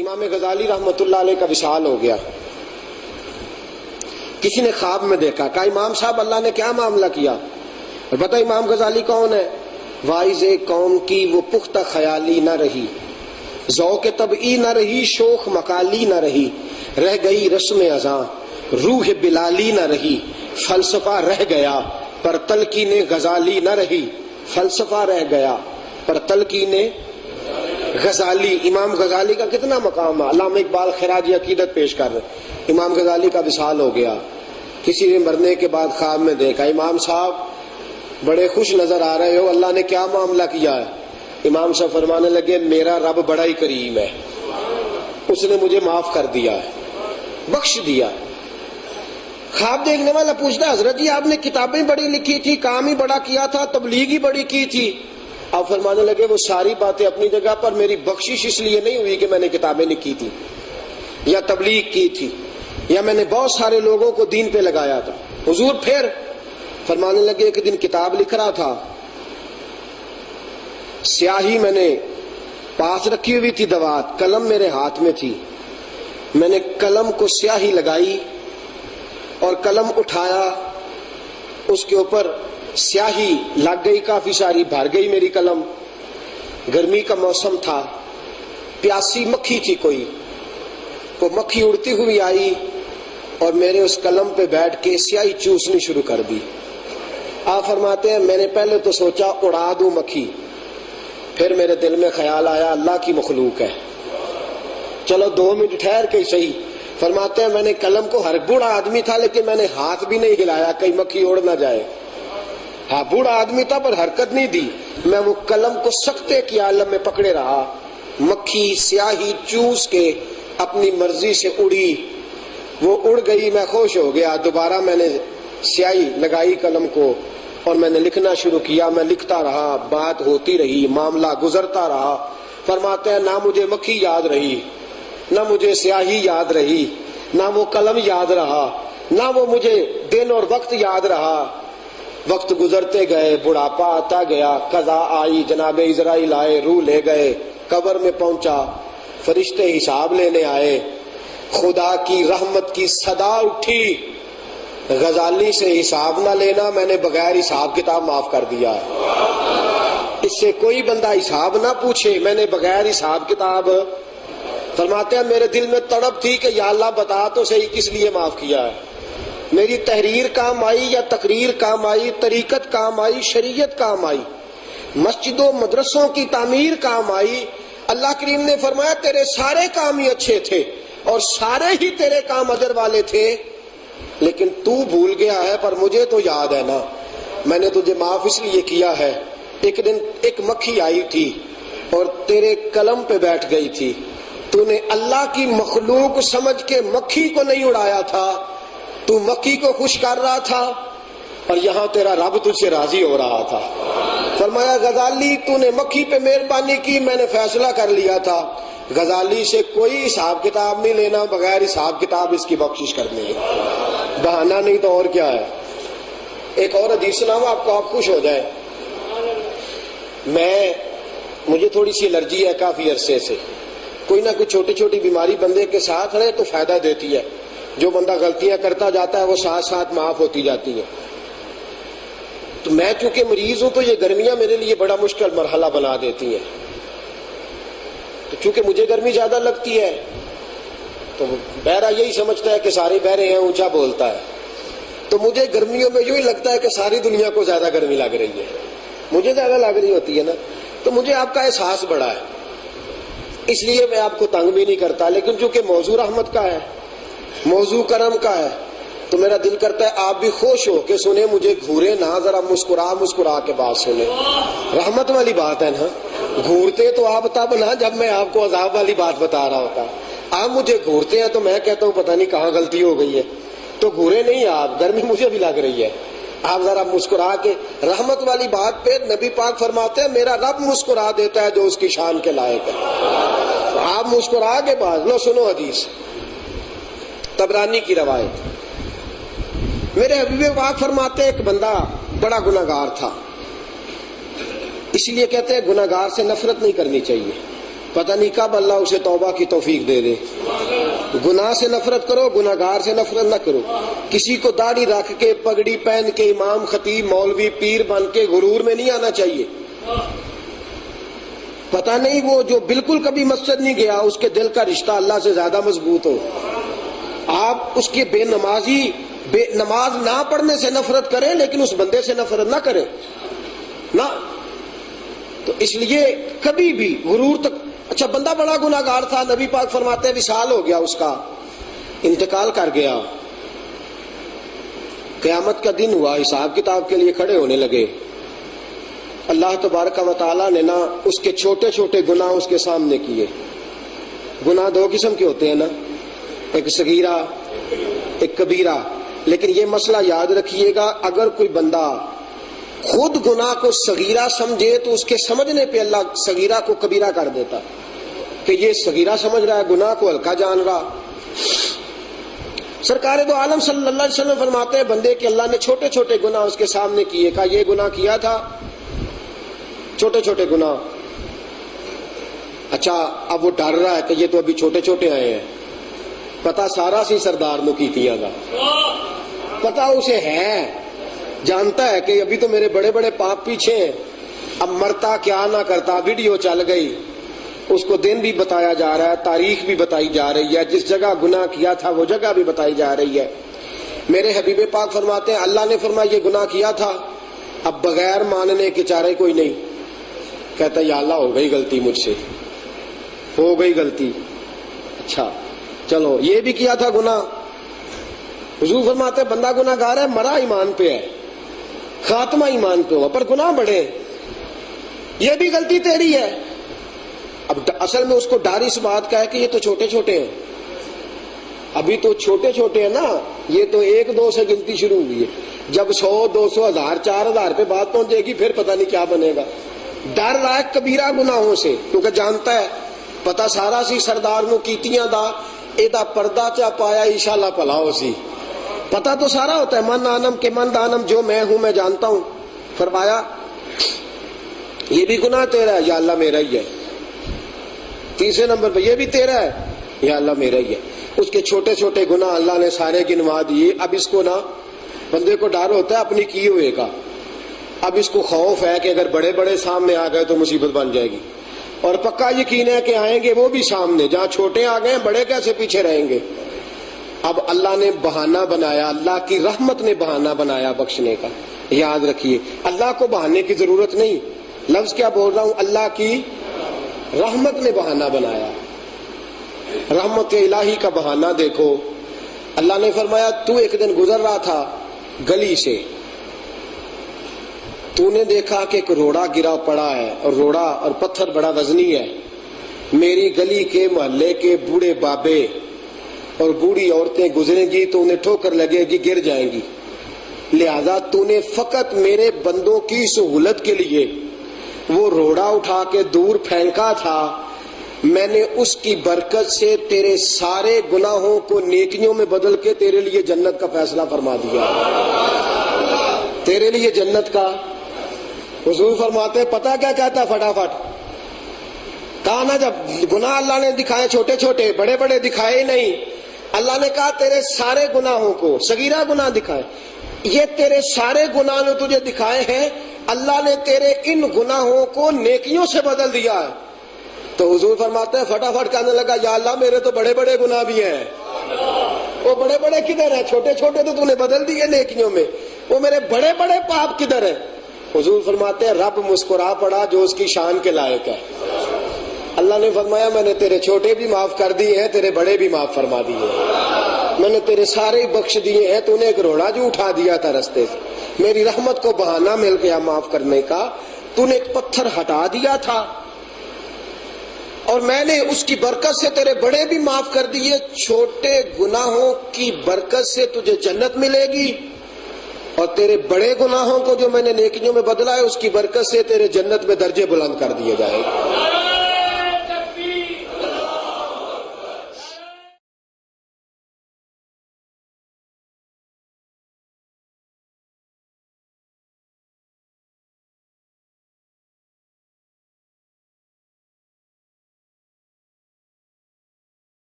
امام غزالی رحمۃ اللہ علیہ کا وصال ہو گیا. کسی نے خواب میں دیکھا, کہا امام صاحب اللہ نے کیا معاملہ کیا؟ اور پتہ امام غزالی کون ہے؟ واعظ قوم کی وہ پختہ خیالی نہ رہی, ذوق طبعی نہ رہی, شوخ مقالی نہ رہی, رہ گئی رسم ازاں, روح بلالی نہ رہی, فلسفہ رہ گیا پر تلقین غزالی نہ رہی. فلسفہ رہ گیا پر تلقین غزالی. امام غزالی کا کتنا مقام ہے. علامہ اقبال خراج عقیدت پیش کر رہے, امام غزالی کا وصال ہو گیا. کسی نے مرنے کے بعد خواب میں دیکھا, امام صاحب بڑے خوش نظر آ رہے ہو, اللہ نے کیا معاملہ کیا ہے؟ امام صاحب فرمانے لگے میرا رب بڑا ہی کریم ہے, اس نے مجھے معاف کر دیا ہے, بخش دیا. خواب دیکھنے والا پوچھتا ہے حضرت جی آپ نے کتابیں بڑی لکھی تھی, کام ہی بڑا کیا تھا, تبلیغ ہی بڑی کی تھی. آپ فرمانے لگے وہ ساری باتیں اپنی جگہ پر, میری بخشش اس لیے نہیں ہوئی کہ میں نے کتابیں لکھی تھی یا تبلیغ کی تھی یا میں نے بہت سارے لوگوں کو دین پہ لگایا تھا. حضور پھر فرمانے لگے ایک دن کتاب لکھ رہا تھا, سیاہی میں نے پاس رکھی ہوئی تھی, دوات قلم میرے ہاتھ میں تھی, میں نے قلم کو سیاہی لگائی اور قلم اٹھایا, اس کے اوپر سیاہی لگ گئی, کافی ساری بھر گئی میری قلم. گرمی کا موسم تھا, پیاسی مکھی تھی کوئی, وہ مکھی اڑتی ہوئی آئی اور میرے اس قلم پہ بیٹھ کے سیاہی چوسنی شروع کر دی. آپ فرماتے ہیں میں نے پہلے تو سوچا اڑا دوں مکھی, پھر میرے دل میں خیال آیا اللہ کی مخلوق ہے, چلو 2 منٹ ٹھہر کے صحیح. فرماتے ہیں میں نے قلم کو, ہر بوڑھا آدمی تھا لیکن میں نے ہاتھ بھی نہیں ہلایا کہیں مکھی اڑ نہ جائے. ہاں بوڑھا آدمی تھا پر حرکت نہیں دی, میں وہ قلم کو سکتے کی عالم میں پکڑے رہا. مکھی سیاہی چوس کے اپنی مرضی سے اڑی, وہ اڑ گئی, میں خوش ہو گیا. دوبارہ میں نے سیاہی لگائی قلم کو اور میں نے لکھنا شروع کیا. میں لکھتا رہا, بات ہوتی رہی, معاملہ گزرتا رہا. فرماتے ہیں نہ مجھے مکھی یاد رہی, نہ مجھے سیاہی یاد رہی, نہ وہ قلم یاد رہا, نہ وہ مجھے دن اور وقت یاد رہا. وقت گزرتے گئے, بڑھاپا آتا گیا, قضا آئی, جناب عزرائیل آئے, روح لے گئے. قبر میں پہنچا, فرشتے حساب لینے آئے. خدا کی رحمت کی صدا اٹھی, غزالی سے حساب نہ لینا, میں نے بغیر حساب کتاب معاف کر دیا ہے. اس سے کوئی بندہ حساب نہ پوچھے, میں نے بغیر حساب کتاب. فرماتے ہیں میرے دل میں تڑپ تھی کہ یا اللہ بتا تو صحیح کس لیے معاف کیا ہے. میری تحریر کام آئی یا تقریر کام آئی, طریقت کام آئی, شریعت کام آئی, مسجدوں مدرسوں کی تعمیر کام آئی. اللہ کریم نے فرمایا تیرے سارے کام ہی اچھے تھے اور سارے ہی تیرے کام اجر والے تھے, لیکن تو بھول گیا ہے, پر مجھے تو یاد ہے نا, میں نے تجھے معاف اس لیے کیا ہے. ایک دن ایک مکھی آئی تھی اور تیرے قلم پہ بیٹھ گئی تھی, تو نے اللہ کی مخلوق سمجھ کے مکھی کو نہیں اڑایا تھا, تو مکھی کو خوش کر رہا تھا اور یہاں تیرا رب تجھ سے راضی ہو رہا تھا. فرمایا غزالی تو نے مکھی پہ مہربانی کی, میں نے فیصلہ کر لیا تھا غزالی سے کوئی حساب کتاب نہیں لینا, بغیر حساب کتاب اس کی بخشش کرنی ہے. بہانہ نہیں تو اور کیا ہے. ایک اور حدیث سناؤں آپ کو, آپ خوش ہو جائیں. مجھے تھوڑی سی الرجی ہے کافی عرصے سے, کوئی نہ کوئی چھوٹی چھوٹی بیماری بندے کے ساتھ رہے تو فائدہ دیتی ہے. جو بندہ غلطیاں کرتا جاتا ہے وہ ساتھ ساتھ معاف ہوتی جاتی ہیں. تو میں چونکہ مریض ہوں تو یہ گرمیاں میرے لیے بڑا مشکل مرحلہ بنا دیتی ہیں. تو چونکہ مجھے گرمی زیادہ لگتی ہے تو بہرا یہی سمجھتا ہے کہ سارے بہرے ہیں, اونچا بولتا ہے. تو مجھے گرمیوں میں یوں ہی لگتا ہے کہ ساری دنیا کو زیادہ گرمی لگ رہی ہے, مجھے زیادہ لگ رہی ہوتی ہے نا. تو مجھے آپ کا احساس بڑا ہے, اس لیے میں آپ کو تنگ بھی نہیں کرتا. لیکن چونکہ موضوع رحمت کا ہے, موضوع کرم کا ہے, تو میرا دل کرتا ہے آپ بھی خوش ہو کے سنیں, مجھے گھورے نہ, ذرا مسکرا کے بات سنیں. رحمت والی بات ہے نا. گھورتے تو آپ تب نا جب میں آپ کو عذاب والی بات بتا رہا ہوتا. آپ مجھے گھورتے ہیں تو میں کہتا ہوں پتہ نہیں کہاں غلطی ہو گئی ہے. تو گھورے نہیں آپ, گرمی مجھے بھی لگ رہی ہے. آپ ذرا مسکرا کے, رحمت والی بات پہ نبی پاک فرماتے ہیں میرا رب مسکرا دیتا ہے جو اس کی شان کے لائق ہے. آپ مسکرا کے بعد لو سنو حدیث, طبرانی کی روایت. میرے حبیب پاک فرماتے ایک بندہ بڑا گناہگار تھا, اس لیے کہتے ہیں گناہگار سے نفرت نہیں کرنی چاہیے. پتہ نہیں کب اللہ اسے توبہ کی توفیق دے دے۔ گناہ سے نفرت کرو، گناہگار سے نفرت نہ کرو۔ کسی کو داڑھی رکھ کے، پگڑی پہن کے، امام خطیب مولوی پیر بن کے غرور میں نہیں آنا چاہیے۔ پتہ نہیں وہ جو بالکل کبھی مسجد نہیں گیا اس کے دل کا رشتہ اللہ سے زیادہ مضبوط ہو۔ آپ اس کے بے نماز نہ پڑھنے سے نفرت کریں لیکن اس بندے سے نفرت نہ کریں نہ۔ تو اس لیے کبھی بھی غرور تک، اچھا بندہ بڑا گناہگار تھا، نبی پاک فرماتے ہیں وصال ہو گیا، اس کا انتقال کر گیا، قیامت کا دن ہوا، حساب کتاب کے لیے کھڑے ہونے لگے، اللہ تبارک و تعالیٰ نے نا اس کے چھوٹے چھوٹے گناہ اس کے سامنے کیے۔ گناہ دو قسم کے ہوتے ہیں نا، ایک صغیرہ ایک کبیرہ، لیکن یہ مسئلہ یاد رکھیے گا، اگر کوئی بندہ خود گناہ کو صغیرہ سمجھے تو اس کے سمجھنے پہ اللہ صغیرہ کو کبیرہ کر دیتا کہ یہ صغیرہ سمجھ رہا ہے، گناہ کو ہلکا جان رہا۔ سرکار دو عالم صلی اللہ علیہ وسلم فرماتے ہیں بندے کہ اللہ نے چھوٹے چھوٹے گناہ اس کے سامنے کیے، کہا یہ گناہ کیا تھا، چھوٹے چھوٹے گناہ۔ اچھا اب وہ ڈر رہا ہے کہ یہ تو ابھی چھوٹے چھوٹے آئے ہیں، پتہ سارا سی سردار نو کیتیاں دا پتہ اسے ہے، جانتا ہے کہ ابھی تو میرے بڑے بڑے پاپ پیچھے ہیں، اب مرتا کیا نہ کرتا، ویڈیو چل گئی، اس کو دن بھی بتایا جا رہا ہے، تاریخ بھی بتائی جا رہی ہے، جس جگہ گناہ کیا تھا وہ جگہ بھی بتائی جا رہی ہے۔ میرے حبیب پاک فرماتے ہیں اللہ نے فرمایا یہ گناہ کیا تھا، اب بغیر ماننے کے چارے کوئی نہیں، کہتا یا اللہ ہو گئی غلطی، مجھ سے ہو گئی غلطی، اچھا چلو یہ بھی کیا تھا گناہ۔ حضور فرماتے بندہ گناہ گار ہے، مرا ایمان پہ ہے، خاتمہ ایمان پہ ہوا، پر گناہ بڑھے، یہ بھی غلطی تیری ہے۔ اب اصل میں اس کو ڈر اس بات کا ہے کہ یہ تو چھوٹے چھوٹے ہیں، ابھی تو چھوٹے چھوٹے ہیں نا، یہ تو ایک دو سے گنتی شروع ہوئی ہے، جب 100 200 1000 4000 پہ بات پہنچ جائے گی پھر پتہ نہیں کیا بنے گا۔ ڈر رہا ہے کبیرہ گناہوں سے، کیونکہ جانتا ہے پتہ سارا سی سردار نو کیتیاں دا ایدا پردہ چا پایا انشاءاللہ پلا ہو سی، پتہ تو سارا ہوتا ہے، من آنم کے من دانم، جو میں ہوں میں جانتا ہوں۔ فرمایا یہ بھی گناہ تیرا ہے، یا اللہ میرا ہی ہے۔ تیسرے نمبر پہ یہ بھی تیرا ہے، یا اللہ میرا ہی ہے۔ اس کے چھوٹے چھوٹے گناہ اللہ نے سارے گنوا دیے۔ اب اس کو نا بندے کو ڈر ہوتا ہے اپنی کی ہوئے کا، اب اس کو خوف ہے کہ اگر بڑے بڑے سامنے آ گئے تو مصیبت بن جائے گی، اور پکا یقین ہے کہ آئیں گے وہ بھی سامنے، جہاں چھوٹے آ گئے بڑے کیسے پیچھے رہیں گے۔ اب اللہ نے بہانہ بنایا، اللہ کی رحمت نے بہانہ بنایا بخشنے کا۔ یاد رکھیے اللہ کو بہانے کی ضرورت نہیں، لفظ کیا بول رہا ہوں، اللہ کی رحمت نے بہانہ بنایا۔ رحمت الہی کا بہانہ دیکھو، اللہ نے فرمایا تو ایک دن گزر رہا تھا گلی سے، تو نے دیکھا کہ ایک روڑا گرا پڑا ہے، اور روڑا اور پتھر بڑا وزنی ہے، میری گلی کے محلے کے بوڑھے بابے اور بوڑھی عورتیں گزریں گی تو انہیں ٹھوکر لگے گی، گر جائیں گی، لہذا تو نے فقط میرے بندوں کی سہولت کے لیے وہ روڑا اٹھا کے دور پھینکا تھا، میں نے اس کی برکت سے تیرے سارے گناہوں کو نیکیوں میں بدل کے تیرے لیے جنت کا فیصلہ فرما دیا، تیرے لیے جنت کا۔ حضور فرماتے پتہ کیا کہتا فٹافٹ، کہا نا جب گناہ اللہ نے دکھائے چھوٹے چھوٹے، بڑے بڑے دکھائے نہیں، اللہ نے کہا تیرے سارے گناہوں کو، صغیرہ گناہ دکھائے، یہ تیرے سارے گناہ جو تجھے دکھائے ہیں اللہ نے تیرے ان گناہوں کو نیکیوں سے بدل دیا ہے۔ تو حضور فرماتے ہیں فٹافٹ کہنے لگا یا اللہ میرے تو بڑے بڑے گناہ بھی ہیں، وہ بڑے بڑے کدھر ہیں، چھوٹے چھوٹے تو نے بدل دیے نیکیوں میں، وہ میرے بڑے بڑے پاپ کدھر ہیں۔ حضور فرماتے ہیں رب مسکرا پڑا جو اس کی شان کے لائق ہے۔ اللہ نے فرمایا میں نے تیرے چھوٹے بھی معاف کر دیے ہیں، تیرے بڑے بھی معاف فرما دیے ہیں، میں نے تیرے سارے بخش دیے ہیں، تو نے ایک روڑا جو اٹھا دیا تھا رستے سے، میری رحمت کو بہانہ مل گیا معاف کرنے کا، تو نے ایک پتھر ہٹا دیا تھا، اور میں نے اس کی برکت سے تیرے بڑے بھی معاف کر دیے، چھوٹے گناہوں کی برکت سے تجھے جنت ملے گی، اور تیرے بڑے گناہوں کو جو میں نے نیکیوں میں بدلا ہے اس کی برکت سے تیرے جنت میں درجے بلند کر دیے جائے گا۔